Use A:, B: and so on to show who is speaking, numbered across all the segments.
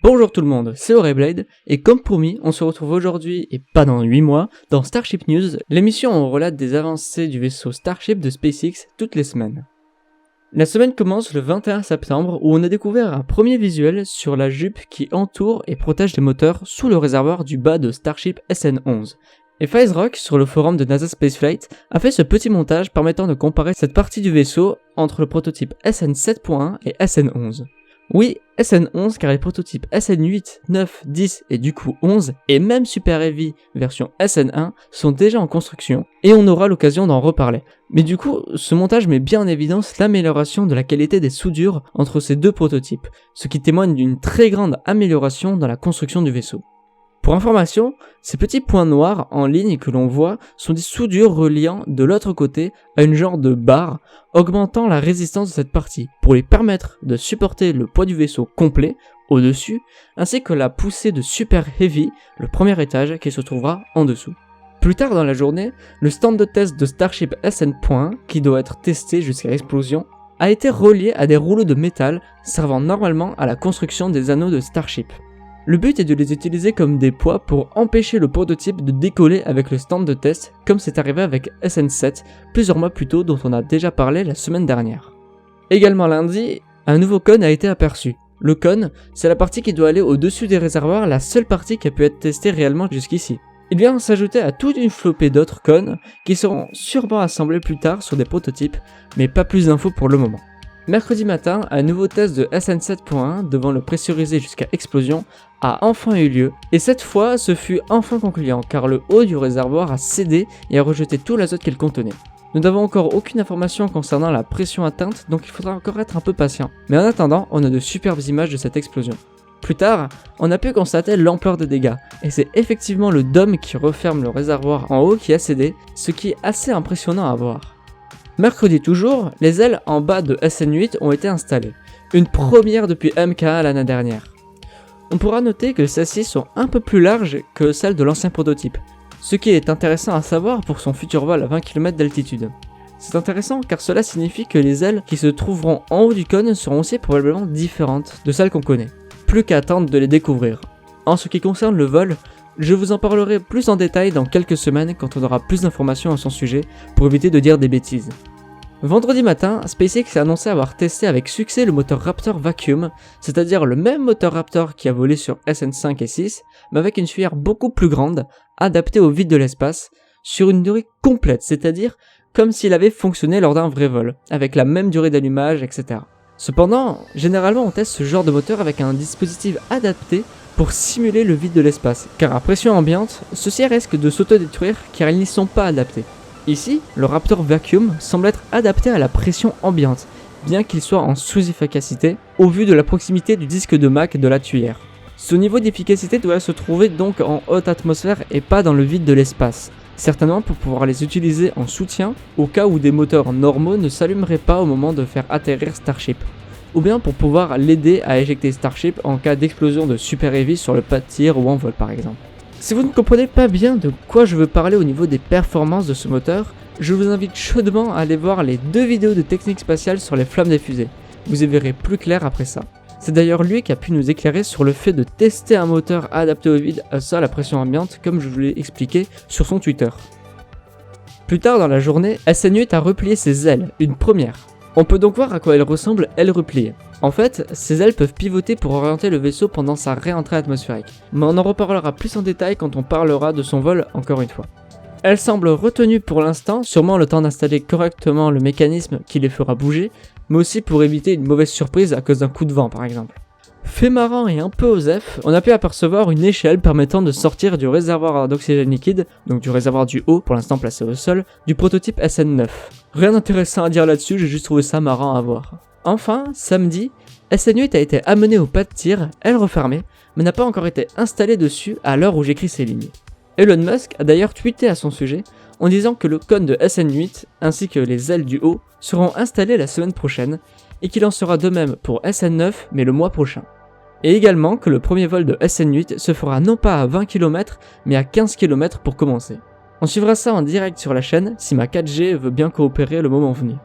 A: Bonjour tout le monde, c'est Aureblade, et comme promis, on se retrouve aujourd'hui, et pas dans 8 mois, dans Starship News, l'émission où on relate des avancées du vaisseau Starship de SpaceX toutes les semaines. La semaine commence le 21 septembre où on a découvert un premier visuel sur la jupe qui entoure et protège les moteurs sous le réservoir du bas de Starship SN11. Et FazeRock, sur le forum de NASA Spaceflight, a fait ce petit montage permettant de comparer cette partie du vaisseau entre le prototype SN7.1 et SN11. Oui, SN11 car les prototypes SN8, 9, 10 et du coup 11 et même Super Heavy version SN1 sont déjà en construction et on aura l'occasion d'en reparler. Mais du coup, ce montage met bien en évidence l'amélioration de la qualité des soudures entre ces deux prototypes, ce qui témoigne d'une très grande amélioration dans la construction du vaisseau. Pour information, ces petits points noirs en ligne que l'on voit sont des soudures reliant de l'autre côté à une genre de barre, augmentant la résistance de cette partie, pour lui permettre de supporter le poids du vaisseau complet, au-dessus, ainsi que la poussée de Super Heavy, le premier étage qui se trouvera en dessous. Plus tard dans la journée, le stand de test de Starship SN.1, qui doit être testé jusqu'à l'explosion, a été relié à des rouleaux de métal servant normalement à la construction des anneaux de Starship. Le but est de les utiliser comme des poids pour empêcher le prototype de décoller avec le stand de test, comme c'est arrivé avec SN7 plusieurs mois plus tôt dont on a déjà parlé la semaine dernière. Également lundi, un nouveau cône a été aperçu. Le cône, c'est la partie qui doit aller au-dessus des réservoirs, la seule partie qui a pu être testée réellement jusqu'ici. Il vient s'ajouter à toute une flopée d'autres cônes qui seront sûrement assemblés plus tard sur des prototypes, mais pas plus d'infos pour le moment. Mercredi matin, un nouveau test de SN7.1 devant le pressurisé jusqu'à explosion a enfin eu lieu, et cette fois ce fut enfin concluant car le haut du réservoir a cédé et a rejeté tout l'azote qu'il contenait. Nous n'avons encore aucune information concernant la pression atteinte, donc il faudra encore être un peu patient. Mais en attendant, on a de superbes images de cette explosion. Plus tard, on a pu constater l'ampleur des dégâts, et c'est effectivement le dôme qui referme le réservoir en haut qui a cédé, ce qui est assez impressionnant à voir. Mercredi toujours, les ailes en bas de SN8 ont été installées, une première depuis MK1 l'année dernière. On pourra noter que celles-ci sont un peu plus larges que celles de l'ancien prototype, ce qui est intéressant à savoir pour son futur vol à 20 km d'altitude. C'est intéressant car cela signifie que les ailes qui se trouveront en haut du cône seront aussi probablement différentes de celles qu'on connaît. Plus qu'à attendre de les découvrir. En ce qui concerne le vol, je vous en parlerai plus en détail dans quelques semaines quand on aura plus d'informations à son sujet pour éviter de dire des bêtises. Vendredi matin, SpaceX a annoncé avoir testé avec succès le moteur Raptor Vacuum, c'est-à-dire le même moteur Raptor qui a volé sur SN5 et 6, mais avec une fuyère beaucoup plus grande, adaptée au vide de l'espace, sur une durée complète, c'est-à-dire comme s'il avait fonctionné lors d'un vrai vol, avec la même durée d'allumage, etc. Cependant, généralement on teste ce genre de moteur avec un dispositif adapté pour simuler le vide de l'espace, car à pression ambiante, ceux-ci risquent de s'autodétruire car ils n'y sont pas adaptés. Ici, le Raptor Vacuum semble être adapté à la pression ambiante, bien qu'il soit en sous-efficacité au vu de la proximité du disque de Mach de la tuyère. Ce niveau d'efficacité doit se trouver donc en haute atmosphère et pas dans le vide de l'espace, certainement pour pouvoir les utiliser en soutien au cas où des moteurs normaux ne s'allumeraient pas au moment de faire atterrir Starship, ou bien pour pouvoir l'aider à éjecter Starship en cas d'explosion de Super Heavy sur le pas de tir ou en vol par exemple. Si vous ne comprenez pas bien de quoi je veux parler au niveau des performances de ce moteur, je vous invite chaudement à aller voir les 2 vidéos de technique spatiale sur les flammes des fusées, vous y verrez plus clair après ça. C'est d'ailleurs lui qui a pu nous éclairer sur le fait de tester un moteur adapté au vide à ça, la pression ambiante, comme je vous l'ai expliqué sur son Twitter. Plus tard dans la journée, SN8 a replié ses ailes, une première. On peut donc voir à quoi elles ressemblent ailes repliées. En fait, ces ailes peuvent pivoter pour orienter le vaisseau pendant sa réentrée atmosphérique, mais on en reparlera plus en détail quand on parlera de son vol encore une fois. Elles semblent retenues pour l'instant, sûrement le temps d'installer correctement le mécanisme qui les fera bouger, mais aussi pour éviter une mauvaise surprise à cause d'un coup de vent par exemple. Fait marrant et un peu osef, on a pu apercevoir une échelle permettant de sortir du réservoir d'oxygène liquide, donc du réservoir du haut, pour l'instant placé au sol, du prototype SN9. Rien d'intéressant à dire là-dessus, j'ai juste trouvé ça marrant à voir. Enfin, samedi, SN8 a été amené au pas de tir, aile refermée, mais n'a pas encore été installé dessus à l'heure où j'écris ces lignes. Elon Musk a d'ailleurs tweeté à son sujet en disant que le cône de SN8 ainsi que les ailes du haut seront installées la semaine prochaine et qu'il en sera de même pour SN9 mais le mois prochain. Et également que le premier vol de SN8 se fera non pas à 20 km mais à 15 km pour commencer. On suivra ça en direct sur la chaîne si ma 4G veut bien coopérer le moment venu.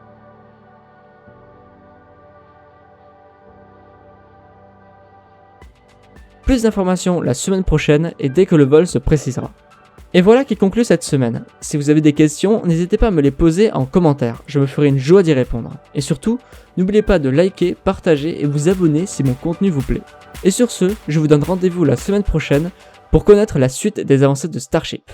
A: Plus d'informations la semaine prochaine et dès que le vol se précisera. Et voilà qui conclut cette semaine. Si vous avez des questions, n'hésitez pas à me les poser en commentaire, je me ferai une joie d'y répondre. Et surtout, n'oubliez pas de liker, partager et vous abonner si mon contenu vous plaît. Et sur ce, je vous donne rendez-vous la semaine prochaine pour connaître la suite des avancées de Starship.